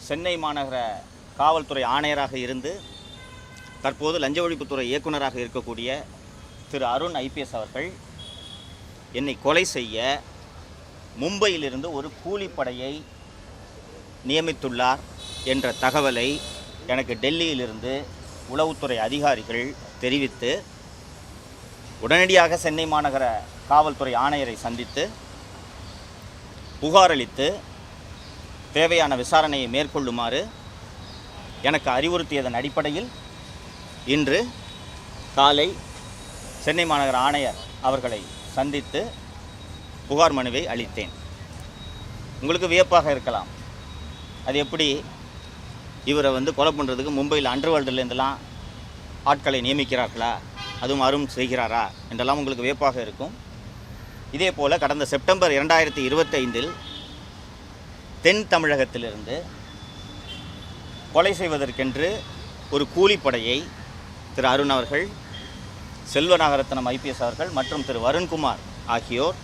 சென்னை மாநகர காவல்துறை ஆணையராக இருந்து தற்போது லஞ்ச ஒழிப்புத்துறை இயக்குநராக இருக்கக்கூடிய திரு அருண் ஐபிஎஸ் அவர்கள் என்னை கொலை செய்ய மும்பையிலிருந்து ஒரு கூலிப்படையை நியமித்துள்ளார் என்ற தகவலை எனக்கு டெல்லியிலிருந்து உளவுத்துறை அதிகாரிகள் தெரிவித்து உடனடியாக சென்னை மாநகர காவல்துறை ஆணையரை சந்தித்து புகார் அளித்து தேவையான விசாரணையை மேற்கொள்ளுமாறு எனக்கு அறிவுறுத்தியதன் அடிப்படையில் இன்று காலை சென்னை மாநகர ஆணையர் அவர்களை சந்தித்து புகார் மனுவை அளித்தேன். உங்களுக்கு வியப்பாக இருக்கலாம், அது எப்படி இவரை கொலை பண்ணுறதுக்கு மும்பையில் அண்டர்வேர்ல்டுலேருந்துலாம் ஆட்களை நியமிக்கிறார்களா, அதுவும் அருண் செய்கிறாரா என்றெல்லாம் உங்களுக்கு வியப்பாக இருக்கும். இதே போல் கடந்த செப்டம்பர் 2025 தென் தமிழகத்திலிருந்து கொலை செய்வதற்கென்று ஒரு கூலிப்படையை திரு அருண் அவர்கள், செல்வநாகரத்னம் ஐபிஎஸ் அவர்கள் மற்றும் திரு வருண்குமார் ஆகியோர்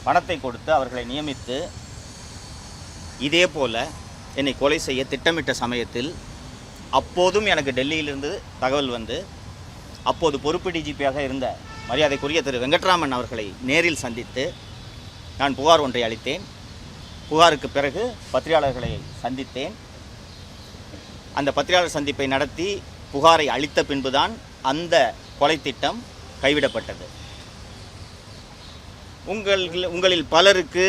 பணத்தை கொடுத்து அவர்களை நியமித்து இதே போல் என்னை கொலை செய்ய திட்டமிட்ட சமயத்தில் அப்போதும் எனக்கு டெல்லியிலிருந்து தகவல் வந்து அப்போது பொறுப்பு டிஜிபியாக இருந்த மரியாதைக்குரிய திரு வெங்கட்ராமன் அவர்களை நேரில் சந்தித்து நான் புகார் ஒன்றை அளித்தேன். புகாருக்கு பிறகு பத்திரிகையாளர்களை சந்தித்தேன். அந்த பத்திரிகையாளர் சந்திப்பை நடத்தி புகாரை அளித்த பின்புதான் அந்த கொலை திட்டம் கைவிடப்பட்டது. உங்களில் பலருக்கு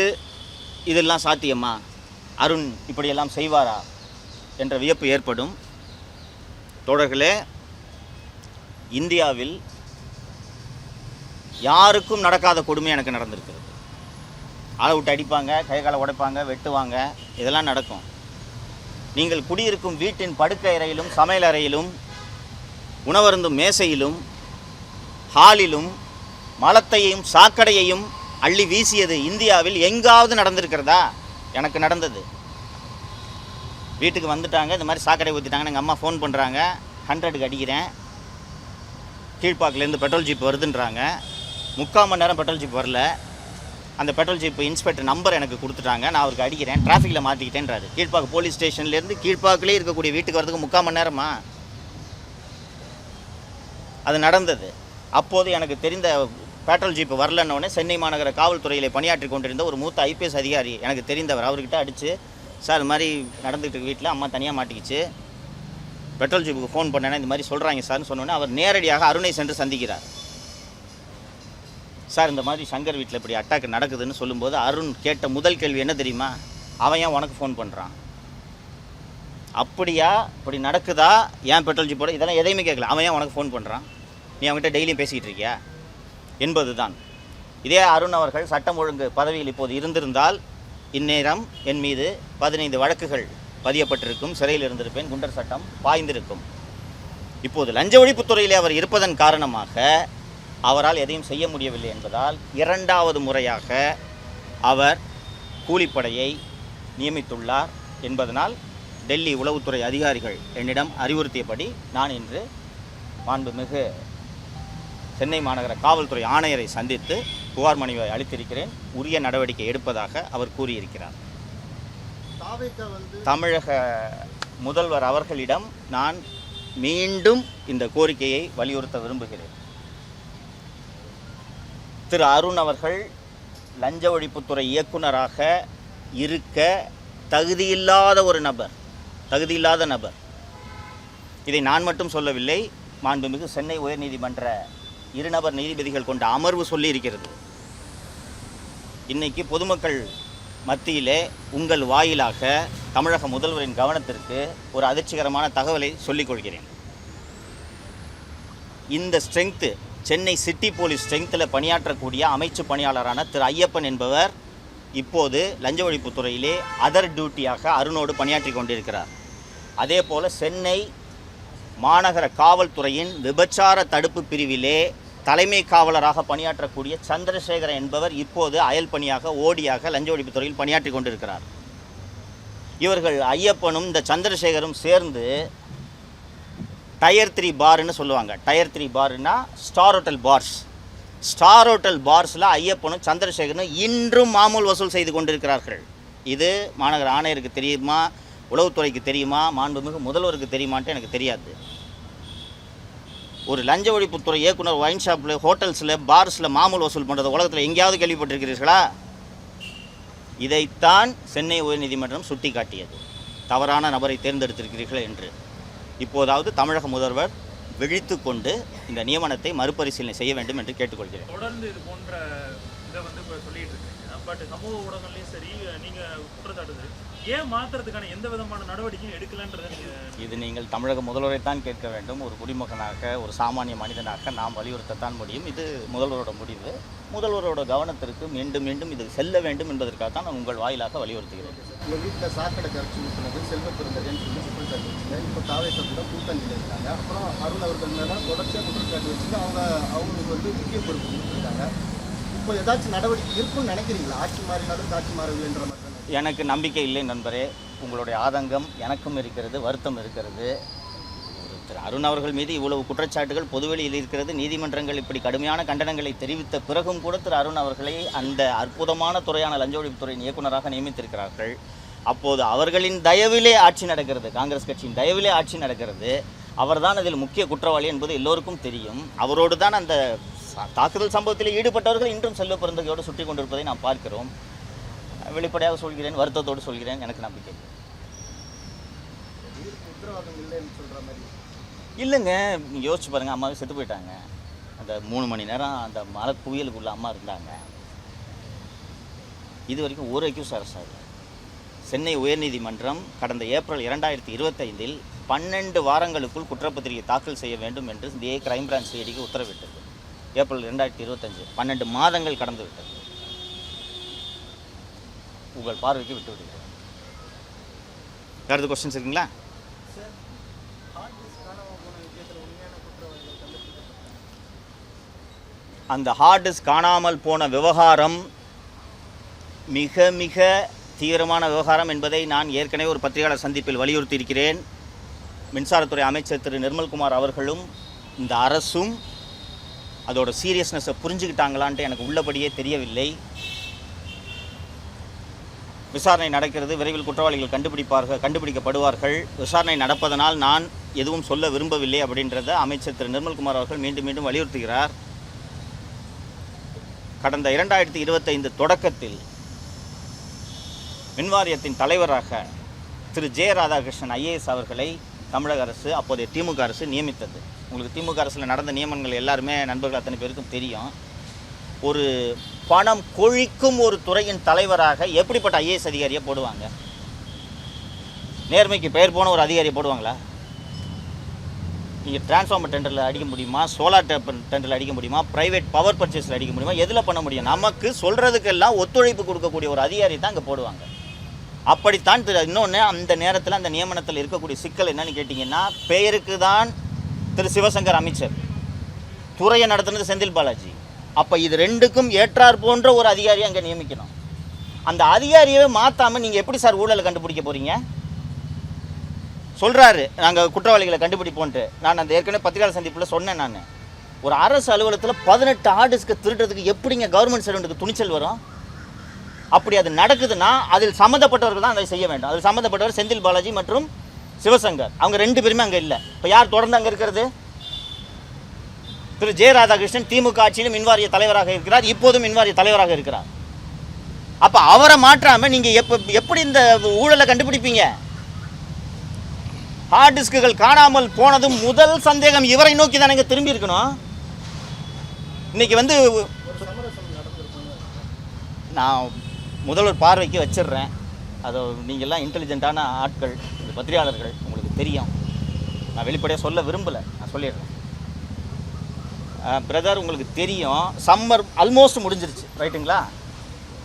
இதெல்லாம் சாத்தியமா, அருண் இப்படியெல்லாம் செய்வாரா என்ற வியப்பு ஏற்படும். தோழர்களே, இந்தியாவில் யாருக்கும் நடக்காத கொடுமை எனக்கு நடந்திருக்கிறது. ஆளை விட்டு அடிப்பாங்க, கை காலை உடைப்பாங்க, வெட்டுவாங்க, இதெல்லாம் நடக்கும். நீங்கள் குடியிருக்கும் வீட்டின் படுக்கை அறையிலும் சமையல் அறையிலும் உணவருந்தும் மேசையிலும் ஹாலிலும் மலத்தையும் சாக்கடையையும் அள்ளி வீசியது இந்தியாவில் எங்காவது நடந்திருக்கிறதா? எனக்கு நடந்தது. வீட்டுக்கு வந்துட்டாங்க, இந்த மாதிரி சாக்கடை ஊற்றிட்டாங்கன்னு எங்கள் அம்மா ஃபோன் பண்ணுறாங்க. 100க்கு அடிக்கிறேன், கீழ்ப்பாக்கிலேருந்து பெட்ரோல் ஜீப் வருதுன்றாங்க. 3/4 மணி நேரம் பெட்ரோல் ஜீப் வரல. அந்த பெட்ரோல் ஜீப் இன்ஸ்பெக்டர் நம்பர் எனக்கு கொடுத்துட்டாங்க. நான் அவருக்கு அடிக்கிறேன், டிராஃபிக்கில் மாட்டிக்கிட்டேன்றாரு. கீழ்ப்பாக்கு போலீஸ் ஸ்டேஷன்லேருந்து கீழ்ப்பாக்கிலே இருக்கக்கூடிய வீட்டுக்கு வரதுக்கு 3/4 மணி நேரமா? அது நடந்தது. அப்போது எனக்கு தெரிந்த பெட்ரோல் ஜீப்பு வரலன்னொடனே சென்னை மாநகர காவல்துறையில் பணியாற்றி கொண்டிருந்த ஒரு மூத்த ஐபிஎஸ் அதிகாரி எனக்கு தெரிந்தவர், அவர்கிட்ட அடித்து, சார் இது மாதிரி நடந்துகிட்டு இருக்கு, வீட்டில் அம்மா தனியாக மாட்டிக்கிச்சு, பெட்ரோல் ஜீப்புக்கு ஃபோன் பண்ணேன்னா இந்த மாதிரி சொல்கிறாங்க சார்னு சொன்னோன்னே அவர் நேரடியாக அருணை சென்று சந்திக்கிறார். சார் இந்த மாதிரி சங்கர் வீட்டில் இப்படி அட்டாக் நடக்குதுன்னு சொல்லும்போது அருண் கேட்ட முதல் கேள்வி என்ன தெரியுமா? அவன் ஏன் உனக்கு ஃபோன் பண்ணுறான்? அப்படியா, இப்படி நடக்குதா, ஏன் பெட்ரோல் ஜீப்போட, இதெல்லாம் எதையுமே கேட்கல. அவன் ஏன் உனக்கு ஃபோன் பண்ணுறான்? நீ அவங்ககிட்ட டெய்லியும் பேசிக்கிட்டு இருக்கியா என்பது தான். இதே அருண் அவர்கள் சட்டம் ஒழுங்கு பதவியில் இப்போது இருந்திருந்தால் இந்நேரம் என் மீது 15 வழக்குகள் பதியப்பட்டிருக்கும், சிறையில் இருந்திருப்பேன், குண்டர் சட்டம் பாய்ந்திருக்கும். இப்போது லஞ்ச ஒழிப்புத்துறையிலே அவர் இருப்பதன் காரணமாக அவரால் எதையும் செய்ய முடியவில்லை என்பதால் 2வது முறையாக அவர் கூலிப்படையை நியமித்துள்ளார் என்பதனால் டெல்லி உளவுத்துறை அதிகாரிகள் என்னிடம் அறிவுறுத்தியபடி நான் இன்று மாண்புமிகு சென்னை மாநகர காவல்துறை ஆணையரை சந்தித்து புகார் மனுவை அளித்திருக்கிறேன். உரிய நடவடிக்கை எடுப்பதாக அவர் கூறியிருக்கிறார். தமிழக முதல்வர் அவர்களிடம் நான் மீண்டும் இந்த கோரிக்கையை வலியுறுத்த விரும்புகிறேன். திரு அருண் அவர்கள் லஞ்ச ஒழிப்புத்துறை இயக்குநராக இருக்க தகுதியில்லாத நபர். இதை நான் மட்டும் சொல்லவில்லை, மாண்புமிகு சென்னை உயர்நீதிமன்ற 2 நபர் நீதிபதிகள் கொண்ட அமர்வு சொல்லியிருக்கிறது. இன்றைக்கி பொதுமக்கள் மத்தியிலே உங்கள் வாயிலாக தமிழக முதல்வரின் கவனத்திற்கு ஒரு அதிர்ச்சிகரமான தகவலை சொல்லிக்கொள்கிறேன். இந்த ஸ்ட்ரென்த்து சென்னை சிட்டி போலீஸ் ஸ்ட்ரென்த்தில் பணியாற்றக்கூடிய அமைச்சு பணியாளரான திரு ஐயப்பன் என்பவர் இப்போது லஞ்ச ஒழிப்புத்துறையிலே அதர் டியூட்டியாக அருணோடு பணியாற்றி கொண்டிருக்கிறார். அதே போல் சென்னை மாநகர காவல்துறையின் விபச்சார தடுப்பு பிரிவிலே தலைமை காவலராக பணியாற்றக்கூடிய சந்திரசேகரன் என்பவர் இப்போது அயல் பணியாக ஓடியாக லஞ்ச ஒழிப்புத்துறையில் பணியாற்றி கொண்டிருக்கிறார். இவர்கள் ஐயப்பனும் இந்த சந்திரசேகரும் சேர்ந்து டயர் 3 பார்னு சொல்லுவாங்க. டயர் 3 பார்னா star hotel bars. Star hotel பார்ஸில் ஐயப்பனும் சந்திரசேகரனும் இன்றும் மாமூல் வசூல் செய்து கொண்டிருக்கிறார்கள். இது மாநகர ஆணையருக்கு தெரியுமா, உளவுத்துறைக்கு தெரியுமா, மாண்புமிகு முதல்வருக்கு தெரியுமான்ட்டு எனக்கு தெரியாது. ஒரு லஞ்ச ஒழிப்புத்துறை இயக்குனர் ஒயின் ஷாப்பில், ஹோட்டல்ஸில், பார்ஸில் மாமூல் வசூல் பண்ணுறது உலகத்தில் எங்கேயாவது கேள்விப்பட்டிருக்கிறீர்களா? இதைத்தான் சென்னை உயர்நீதிமன்றம் சுட்டி காட்டியது. தவறான நபரை தேர்ந்தெடுத்திருக்கிறீர்கள் என்று. இப்போதாவது தமிழக முதல்வர் விழித்து கொண்டு இந்த நியமனத்தை மறுபரிசீலனை செய்ய வேண்டும் என்று கேட்டுக்கொள்கிறேன். தொடர்ந்து இது போன்ற இதை இப்போ சொல்லிட்டு இருக்கீங்க. பட் சமூக ஊடகங்களையும் சரி நீங்கள் குற்றச்சாட்டுது ஏன் மாற்றுறதுக்கான எந்த விதமான நடவடிக்கையும் எடுக்கலன்றது இது நீங்கள் தமிழக முதல்வரைத்தான் கேட்க வேண்டும். ஒரு குடிமகனாக, ஒரு சாமானிய மனிதனாக நாம் வலியுறுத்தத்தான் முடியும். இது முதல்வரோட முடிவு. முதல்வரோட கவனத்திற்கு மீண்டும் மீண்டும் இது செல்ல வேண்டும் என்பதற்காக நான் உங்கள் வாயிலாக வலியுறுத்துகிறேன். உங்கள் வீட்டில் சாக்கடை கரைச்சி ஊற்றுனது செல்வ பிறந்ததுன்னு சொல்லி குற்றச்சாட்டு வச்சுங்க. இப்போ தாவேச கூட கூட்டணியில் இருக்காங்க. அப்புறம் அருண் அவர்கள் மேலே தொடர்ச்சியாக குற்றச்சாட்டு வச்சுட்டு அவங்களுக்கு முக்கிய பொறுப்பு கொடுத்துருக்காங்க. இப்போ ஏதாச்சும் நடவடிக்கை இருக்குன்னு நினைக்கிறீங்களா? ஆட்சி மாறினாலும் காட்சி மாறவில்லைன்ற மாதிரி. எனக்கு நம்பிக்கை இல்லை நண்பரே. உங்களுடைய ஆதங்கம் எனக்கும் இருக்கிறது, வருத்தம் இருக்கிறது. திரு அருண் அவர்கள் மீது இவ்வளவு குற்றச்சாட்டுகள் பொதுவெளியில் இருக்கிறது. நீதிமன்றங்கள் இப்படி கடுமையான கண்டனங்களை தெரிவித்த பிறகும் கூட திரு அருண் அவர்களை அந்த அற்புதமான துறையான லஞ்ச ஒழிப்புத்துறையின் இயக்குநராக நியமித்திருக்கிறார்கள். அப்போது அவர்களின் தயவிலே ஆட்சி நடக்கிறது, காங்கிரஸ் கட்சியின் தயவிலே ஆட்சி நடக்கிறது. அவர்தான் அதில் முக்கிய குற்றவாளி என்பது எல்லோருக்கும் தெரியும். அவரோடு தான் அந்த தாக்குதல் சம்பவத்தில் ஈடுபட்டவர்கள் இன்றும் செல்வ பிறந்தகையோடு சுற்றி கொண்டிருப்பதை நாம் பார்க்கிறோம். வெளிப்படையாக சொல்கிறேன், வருத்தத்தோடு சொல்கிறேன், எனக்கு நம்பிக்கை இல்லைங்க. யோசிச்சு பாருங்கள், அம்மாவே செத்து போயிட்டாங்க. அந்த 3 மணி நேரம் அந்த மலை குவியலுக்குள்ள அம்மா இருந்தாங்க. இது வரைக்கும் ஒரு அக்யூஸ் அரசு ஆகல. சென்னை உயர்நீதிமன்றம் கடந்த ஏப்ரல் 2025 12 வாரங்களுக்குள் குற்றப்பத்திரிகை தாக்கல் செய்ய வேண்டும் என்று சிபிஐ கிரைம் பிரான்ச் சிஐடிக்கு உத்தரவிட்டது. ஏப்ரல் 2025 12 மாதங்கள் கடந்து விட்டது. உங்கள் பார்வைக்கு விட்டு விடுகிறேன். வேறு கொஸ்டின்ஸ் இருக்குங்களா? அந்த ஹார்ட் டிஸ்க் காணாமல் போன விவகாரம் மிக மிக தீவிரமான விவகாரம் என்பதை நான் ஏற்கனவே ஒரு பத்திரிகையாளர் சந்திப்பில் வலியுறுத்தி இருக்கிறேன். மின்சாரத்துறை அமைச்சர் திரு நிர்மல்குமார் அவர்களும் இந்த அரசும் அதோட சீரியஸ்னஸை புரிஞ்சுக்கிட்டாங்களான்ட்டு எனக்கு உள்ளபடியே தெரியவில்லை. விசாரணை நடக்கிறது. விரைவில் குற்றவாளிகள் கண்டுபிடிக்கப்படுவார்கள். விசாரணை நடப்பதனால் நான் எதுவும் சொல்ல விரும்பவில்லை அப்படின்றத அமைச்சர் திரு நிர்மல்குமார் அவர்கள் மீண்டும் மீண்டும் வலியுறுத்துகிறார். கடந்த 2025 தொடக்கத்தில் மின்வாரியத்தின் தலைவராக திரு ஜே ராதாகிருஷ்ணன் IAS அவர்களை தமிழக அரசு, அப்போதைய திமுக அரசு நியமித்தது. உங்களுக்கு திமுக அரசில் நடந்த நியமனங்கள் எல்லாருமே நண்பர்கள் அத்தனை பேருக்கும் தெரியும். ஒரு பணம் கொழிக்கும் ஒரு துறையின் தலைவராக எப்படிப்பட்ட IAS அதிகாரியை போடுவாங்க? நேர்மைக்கு பெயர் போன ஒரு அதிகாரியை போடுவாங்களா? நீங்கள் டிரான்ஸ்ஃபார்மர் டெண்டரில் அடிக்க முடியுமா? சோலார் டெண்டரில் அடிக்க முடியுமா? ப்ரைவேட் பவர் பர்ச்சேஸில் அடிக்க முடியுமா? எதில் பண்ண முடியும்? நமக்கு சொல்கிறதுக்கெல்லாம் ஒத்துழைப்பு கொடுக்கக்கூடிய ஒரு அதிகாரி தான் அங்கே போடுவாங்க. அப்படித்தான் இன்னொன்று, அந்த நேரத்தில் அந்த நியமனத்தில் இருக்கக்கூடிய சிக்கல் என்னன்னு கேட்டிங்கன்னா, பெயருக்கு தான் திரு சிவசங்கர் அமைச்சர், துறையை நடத்துனது செந்தில் பாலாஜி. அப்போ இது ரெண்டுக்கும் ஏற்றார் போன்ற ஒரு அதிகாரியை அங்கே நியமிக்கணும். அந்த அதிகாரியவே மாற்றாமல் நீங்கள் எப்படி சார் ஊழலை கண்டுபிடிக்க போகிறீங்க? சொல்கிறாரு நாங்கள் குற்றவாளிகளை கண்டுபிடிப்போன்ட்டு. நான் அந்த ஏற்கனவே பத்திரிகையாளர் சந்திப்பில் சொன்னேன். நான் ஒரு அரசு அலுவலகத்தில் 18 ஹார்ட் டிஸ்கை திருடுறதுக்கு எப்படிங்க கவர்மெண்ட் சர்வெண்ட்டுக்கு துணிச்சல் வரும்? அப்படி அது நடக்குதுன்னா அதில் சம்மந்தப்பட்டவர்கள் தான் அதை செய்ய வேண்டும். அதில் சம்மந்தப்பட்டவர் செந்தில் பாலாஜி மற்றும் சிவசங்கர், அவங்க 2 பேருமே அங்கே இல்லை. இப்போ யார் தொடர்ந்து அங்கே இருக்கிறது? திரு ஜே ராதாகிருஷ்ணன் திமுக ஆட்சியிலும் மின்வாரிய தலைவராக இருக்கிறார், இப்போதும் மின்வாரிய தலைவராக இருக்கிறார். அப்போ அவரை மாற்றாமல் நீங்கள் எப்படி இந்த ஊழலை கண்டுபிடிப்பீங்க? ஹார்ட் டிஸ்குகள் காணாமல் போனதும் முதல் சந்தேகம் இவரை நோக்கி தானே திரும்பி இருக்கணும். இன்னைக்கு நான் முதல்வர் பார்வைக்கு வச்சிடுறேன். அதை நீங்கள்லாம் இன்டெலிஜென்ட்டான ஆட்கள், இந்த பத்திரிகையாளர்கள், உங்களுக்கு தெரியும். நான் வெளிப்படையாக சொல்ல விரும்பலை, நான் சொல்லிடுறேன். பிரதர், உங்களுக்கு தெரியும், சம்மர் ஆல்மோஸ்ட் முடிஞ்சிருச்சு, ரைட்டுங்களா?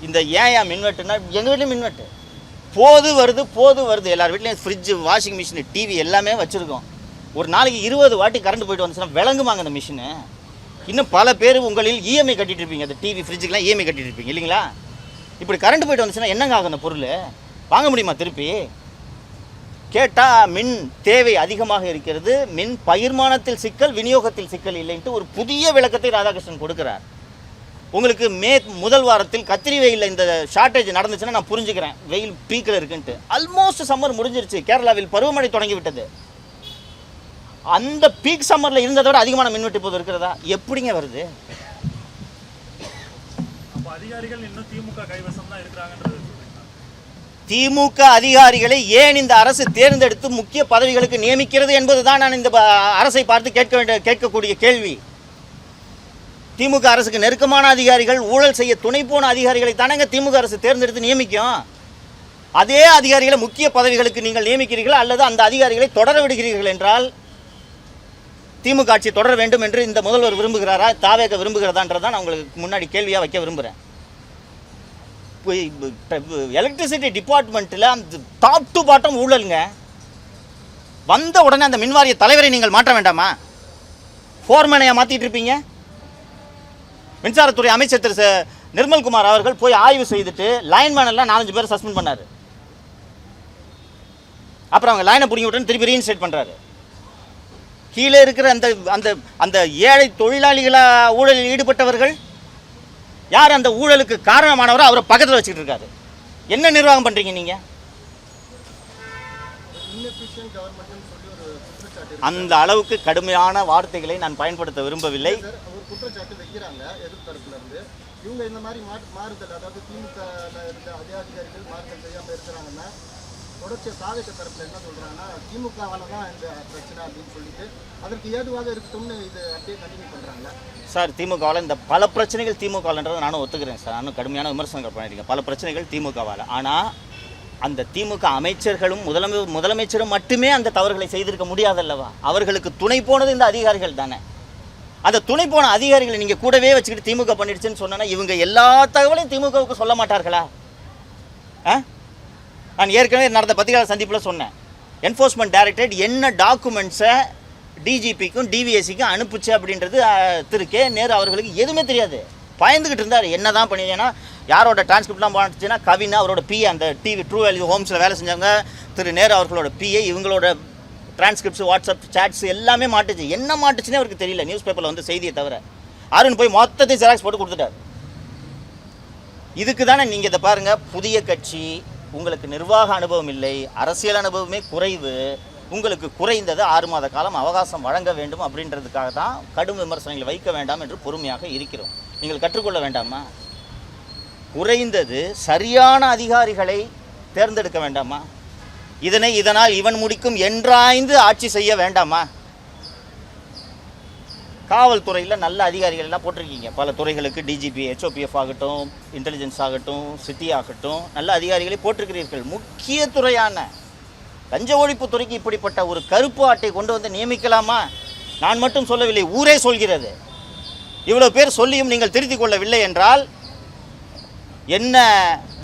இந்த ஏன் மின்வெட்டுன்னா, எங்கள் வீட்லேயும் மின்வெட்டு போது வருது. எல்லார் வீட்லேயும் ஃப்ரிட்ஜு, வாஷிங் மிஷின், டிவி எல்லாமே வச்சுருக்கோம். ஒரு நாளைக்கு 20 வாட்டி கரண்ட் போயிட்டு வந்துச்சுன்னா விளங்குமாங்க அந்த மிஷினு? இன்னும் பல பேர் உங்களில் இஎம்ஐ கட்டிகிட்டு இருப்பீங்க. அந்த டிவி ஃப்ரிட்ஜுக்கெலாம் இஎம்ஐ கட்டிகிட்டு இருப்பீங்க இல்லைங்களா? இப்படி கரண்ட் போயிட்டு வந்துச்சுன்னா என்னங்க ஆகும்? அந்த பொருள் வாங்க முடியுமா திருப்பி? கேட்டால் மின் தேவை அதிகமாக இருக்கிறது, மின் பகிர்மானத்தில் சிக்கல், விநியோகத்தில் சிக்கல் இல்லைன்ட்டு ஒரு புதிய விளக்கத்தை ராதாகிருஷ்ணன் கொடுக்குறார். உங்களுக்கு முதல் வாரத்தில் கத்திரி வெயிலில் இந்த ஷார்ட்டேஜ் நடந்துச்சுன்னா நான் புரிஞ்சுக்கிறேன், வெயில் பீக்கில் இருக்குன்ட்டு. ஆல்மோஸ்ட் சம்மர் முடிஞ்சிருச்சு, கேரளாவில் பருவமழை தொடங்கி விட்டது. அந்த பீக் சம்மரில் இருந்ததை விட அதிகமான மின்வெட்டு இப்போது இருக்கிறதா? எப்படிங்க வருது? அப்ப அதிகாரிகள் இன்னும் திமுக கைவசம் தான் இருக்கிறாங்கன்றது சொல்றீங்களா? திமுக அதிகாரிகளை ஏன் இந்த அரசு தேர்ந்தெடுத்து முக்கிய பதவிகளுக்கு நியமிக்கிறது என்பதுதான் நான் இந்த அரசை பார்த்து கேட்கக்கூடிய கேள்வி. திமுக அரசுக்கு நெருக்கமான அதிகாரிகள், ஊழல் செய்ய துணை போன அதிகாரிகளை தானேங்க திமுக அரசு தேர்ந்தெடுத்து நியமிக்கும். அதே அதிகாரிகளை முக்கிய பதவிகளுக்கு நீங்கள் நியமிக்கிறீர்கள் அல்லது அந்த அதிகாரிகளை தொடர விடுகிறீர்கள் என்றால் திமுக ஆட்சி தொடர வேண்டும் என்று இந்த முதல்வர் விரும்புகிறாரா, தாவேக விரும்புகிறதான்றதான் நான் உங்களுக்கு முன்னாடி கேள்வியாக வைக்க விரும்புகிறேன். எலக்ட்ரிசிட்டி டிபார்ட்மெண்ட்டில் அந்த டாப் டு பாட்டம் ஊழலுங்க. வந்த உடனே அந்த மின்வாரிய தலைவரை நீங்கள் மாற்ற வேண்டாமா? ஃபோர்மேனையாக மாற்றிட்டு இருப்பீங்க. மின்சாரத்துறை அமைச்சர் திரு நிர்மல்குமார் அவர்கள் போய் ஆய்வு செய்துட்டு லைன்மேன் எல்லாம் 4-5 பேர் சஸ்பெண்ட் பண்ணார். அப்புறம் அவங்க லைனை பிடிங்கி விட்டு திருப்பி ரீஇன்ஸ்டேட் பண்ணுறாரு. கீழே இருக்கிற அந்த அந்த அந்த ஏழை தொழிலாளிகளாக ஊழலில் ஈடுபட்டவர்கள் யார் அந்த ஊழலுக்கு காரணமானவரோ அவரை பக்கத்தில் வச்சுக்கிட்டு இருக்காரு. என்ன நிர்வாகம் பண்ணுறீங்க நீங்கள்? அந்த அளவுக்கு கடுமையான வார்த்தைகளை நான் பயன்படுத்த விரும்பவில்லை. ஒரு குற்றச்சாட்டு வைக்கிறாங்க எதிர்ப்பு தரப்புல இருந்து. இவங்க இந்த மாதிரி மாறுதல், அதாவது திமுக இருந்த அதே அதிகாரிகள் மாறுதல் செய்யாமல் இருக்கிறாங்கன்னா, தொடர்ச்சி தாவேக தரப்புல என்ன சொல்றாங்கன்னா திமுகவால தான் இந்த பிரச்சனை அப்படின்னு சொல்லிட்டு அதற்கு ஏதுவாக இருக்கட்டும்னு இது அப்படியே கண்டினியூ பண்றாங்க. சார், திமுகவால் இந்த பல பிரச்சனைகள் திமுகவாலன்றதை நானும் ஒத்துக்கிறேன் சார். நானும் கடுமையான விமர்சனங்கள் பண்ணியிருக்கேன். பல பிரச்சனைகள் திமுகவால். ஆனால் அந்த திமுக அமைச்சர்களும் முதலமைச்சரும் மட்டுமே அந்த தவறுகளை செய்திருக்க முடியாதல்லவா? அவர்களுக்கு துணை போனது இந்த அதிகாரிகள் தானே. அந்த துணை போன அதிகாரிகளை நீங்கள் கூடவே வச்சுக்கிட்டு திமுக பண்ணிடுச்சுன்னு சொன்னா இவங்க எல்லா தகவலையும் திமுகவுக்கு சொல்ல மாட்டார்களா? நான் ஏற்கனவே நடந்த பத்திரிகையாளர் சந்திப்பில் சொன்னேன், என்ஃபோர்ஸ்மெண்ட் டைரக்டரேட் என்ன டாக்குமெண்ட்ஸை டிஜிபிக்கும் டிவிஎஸ்சிக்கும் அனுப்புச்சு அப்படின்றது திரு கே நேரு அவர்களுக்கு எதுவுமே தெரியாது. பயந்துக்கிட்டு இருந்தார். என்ன தான் பண்ணி, ஏன்னா யாரோட டிரான்ஸ்கிரிப்ட்லாம் போச்சுன்னா கவின் அவரோட பிஏ, அந்த டிவி ட்ரூ வேல்யூ ஹோம்ஸில் வேலை செஞ்சவங்க திரு நேரு அவர்களோட பிஏ, இவங்களோட டிரான்ஸ்கிரிப்ட்ஸ், வாட்ஸ்அப் சேட்ஸ் எல்லாமே மாட்டுச்சு. என்ன மாட்டுச்சுன்னே அவருக்கு தெரியல, நியூஸ் பேப்பரில் வந்து செய்தியை தவிர. அருண் போய் மொத்தத்தையும் ஜெராக்ஸ் போட்டு கொடுத்துட்டார். இதுக்கு தானே நீங்கள் இதை பாருங்கள், புதிய கட்சி, உங்களுக்கு நிர்வாக அனுபவம் இல்லை, அரசியல் அனுபவமே குறைவு, உங்களுக்கு குறைந்தது 6 மாத காலம் அவகாசம் வழங்க வேண்டும் அப்படின்றதுக்காக தான் கடும் விமர்சனங்களை வைக்க வேண்டாம் என்று பொறுமையாக இருக்கிறோம். நீங்கள் கற்றுக்கொள்ள வேண்டாமா? குறைந்தது சரியான அதிகாரிகளை தேர்ந்தெடுக்க வேண்டாமா? இதனால் இவன் முடிக்கும் என்றாய்ந்து ஆட்சி செய்ய வேண்டாமா? காவல்துறையில் நல்ல அதிகாரிகள் எல்லாம் போட்டிருக்கீங்க. பல துறைகளுக்கு டிஜிபி, ஹெச்ஓபிஎஃப் ஆகட்டும், இன்டெலிஜென்ஸ் ஆகட்டும், சிட்டி ஆகட்டும், நல்ல அதிகாரிகளை போட்டிருக்கிறீர்கள். முக்கிய துறையான லஞ்ச ஒழிப்பு துறைக்கு இப்படிப்பட்ட ஒரு கருப்பு ஆட்டை கொண்டு வந்து நியமிக்கலாமா? நான் மட்டும் சொல்லவில்லை, ஊரே சொல்கிறது. இவ்வளோ பேர் சொல்லியும் நீங்கள் திருத்திக் கொள்ளவில்லை என்றால் என்ன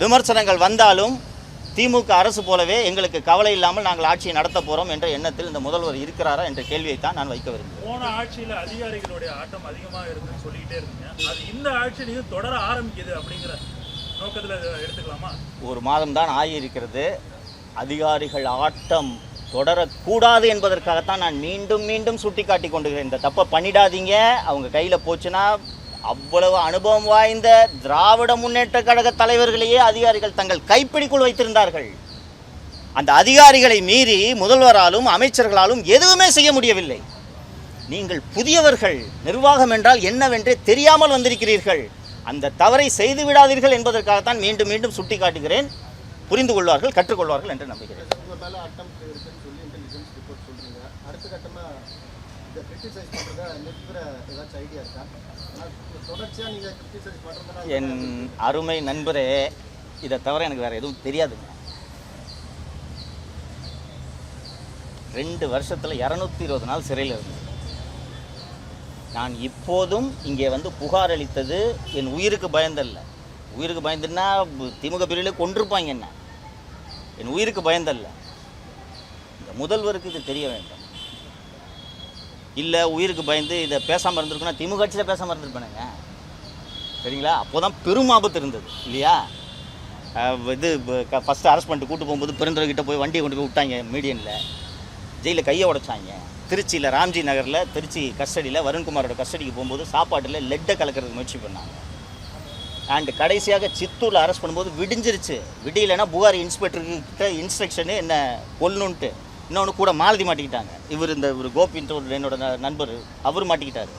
விமர்சனங்கள் வந்தாலும் திமுக அரசு போலவே எங்களுக்கு கவலை இல்லாமல் நாங்கள் ஆட்சியை நடத்த போகிறோம் என்ற எண்ணத்தில் இந்த முதல்வர் இருக்கிறாரா என்ற கேள்வியை தான் நான் வைக்க விரும்புகிறேன். போன ஆட்சியில் அதிகாரிகளுடைய ஆட்டம் அதிகமாக இருக்குன்னு சொல்லிக்கிட்டே இருந்தீங்க. அது இந்த ஆட்சியிலையும் தொடர ஆரம்பிக்குது அப்படிங்கிற நோக்கத்தில் எடுத்துக்கலாமா? ஒரு மாதம் தான் ஆகியிருக்கிறது. அதிகாரிகள் ஆட்டம் தொடரக்கூடாது என்பதற்காகத்தான் நான் மீண்டும் மீண்டும் சுட்டி காட்டி கொண்டுகிறேன். இந்த தப்பை பண்ணிடாதீங்க. அவங்க கையில் போச்சுன்னா அவ்வளவு அனுபவம் வாய்ந்த திராவிட முன்னேற்ற கழக தலைவர்களையே அதிகாரிகள் தங்கள் கைப்பிடிக்குள் வைத்திருந்தார்கள். அந்த அதிகாரிகளை மீறி முதல்வராலும் அமைச்சர்களாலும் எதுவுமே செய்ய முடியவில்லை. நீங்கள் புதியவர்கள், நிர்வாகம் என்றால் என்னவென்றே தெரியாமல் வந்திருக்கிறீர்கள். அந்த தவறை செய்து விடாதீர்கள் என்பதற்காகத்தான் மீண்டும் மீண்டும் சுட்டி காட்டுகிறேன். புரிந்து கொள்வார்கள், கற்றுக்கொள்வார்கள் என்று நம்புகிறேன். என் அருமை நண்பரே, இதை தவிர எனக்கு வேறு எதுவும் தெரியாதுங்க. 2 வருஷத்தில் 220 நாள் சிறையில் இருந்தது. நான் இப்போதும் இங்கே வந்து புகார் அளித்தது என் உயிருக்கு பயந்தல்ல. உயிருக்கு பயந்துன்னா திமுக பிரிவில் கொண்டிருப்பாங்க என்ன. என் உயிருக்கு பயந்தல்ல. இந்த முதல்வருக்கு இது தெரிய வேண்டும். இல்லை உயிருக்கு பயந்து இதை பேசாமல் இருந்திருக்குன்னா திமுக கட்சியில் பேசாமல் இருந்திருப்பானுங்க. சரிங்களா? அப்போ தான் பெரும் ஆபத்து இருந்தது இல்லையா? இது ஃபஸ்ட்டு அரெஸ்ட் பண்ணிட்டு கூட்டு போகும்போது பெருந்தவர்கிட்ட போய் வண்டியை கொண்டு போய் விட்டாங்க மீடியனில். ஜெயிலில் கையை உடைச்சாங்க. திருச்சியில் ராம்ஜி நகரில் திருச்சி கஸ்டடியில் வருண்குமாரோட கஸ்டடிக்கு போகும்போது சாப்பாட்டில் லெட்டை கலக்கிறதுக்கு முயற்சி பண்ணாங்க. அண்ட் கடைசியாக சித்தூரில் அரெஸ்ட் பண்ணும்போது விடிஞ்சிருச்சு. விடியலைன்னா புகார் இன்ஸ்பெக்டர்கிட்ட இன்ஸ்ட்ரக்ஷனு என்ன கொல்லணுன்ட்டு. இன்னொன்று கூட மாலதி மாட்டிக்கிட்டாங்க. இந்த ஒரு கோபின்ற ஒரு என்னோட நண்பர் அவர் மாட்டிக்கிட்டார்.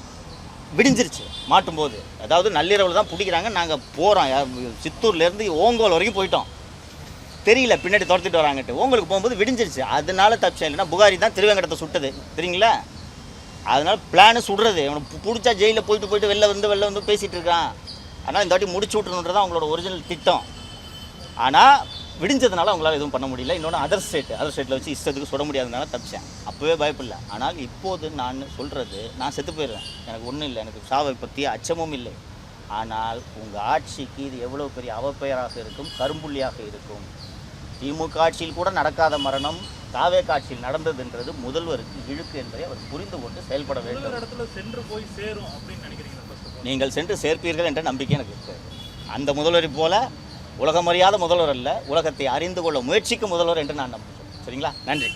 விடிஞ்சிருச்சு மாட்டும்போது. அதாவது நள்ளிரவில் தான் பிடிக்கிறாங்க. நாங்கள் போகிறோம் சித்தூர்லேருந்து ஓங்கோல் வரைக்கும் போயிட்டோம். தெரியல பின்னாடி துரத்திட்டு வராங்கட்டு. ஓங்களுக்கு போகும்போது விடிஞ்சிருச்சு. அதனால தப்பிச்சேன். இல்லைன்னா புகாரி தான் திருவேங்கடத்தை சுட்டது தெரியுங்களா. அதனால் பிளானு சுடுறது. அவனுக்கு பிடிச்சா ஜெயிலில் போயிட்டு வெளில வந்து பேசிகிட்டு இருக்கான். ஆனால் இந்த வாட்டி முடிச்சு விட்றணுன்றது தான் அவங்களோட ஒரிஜினல் திட்டம். ஆனால் விடிஞ்சதுனால அவங்களால எதுவும் பண்ண முடியல. இன்னொன்று அதர் ஸ்டேட்டில் வச்சு இஷ்டத்துக்கு சுட முடியாததுனால தப்பிச்சேன். அப்போவே பயப்படல. ஆனால் இப்போது நான் சொல்கிறது, நான் செத்து போயிடுவேன், எனக்கு ஒன்றும் இல்லை, எனக்கு சாவை பற்றி அச்சமும் இல்லை. ஆனால் உங்கள் ஆட்சிக்கு இது எவ்வளோ பெரிய அவப்பெயராக இருக்கும், கரும்புள்ளியாக இருக்கும். திமுக ஆட்சியில் கூட நடக்காத மரணம் தாவேக ஆட்சியில் நடந்ததுன்றது முதல்வருக்கு இழுக்கு என்பதை அவர் புரிந்து கொண்டு செயல்பட வேண்டும். இடத்துல சென்று போய் சேரும் அப்படின்னு நினைக்கிறீங்க? நீங்கள் சென்று சேர்ப்பீர்கள் என்ற நம்பிக்கை எனக்கு இருக்குது. அந்த முதல்வரை போல உலகம் அறியாத முதல்வர் அல்ல, உலகத்தை அறிந்து கொள்ள முயற்சிக்கும் முதல்வர் என்று நான் நம்புகிறேன். சரிங்களா? நன்றி.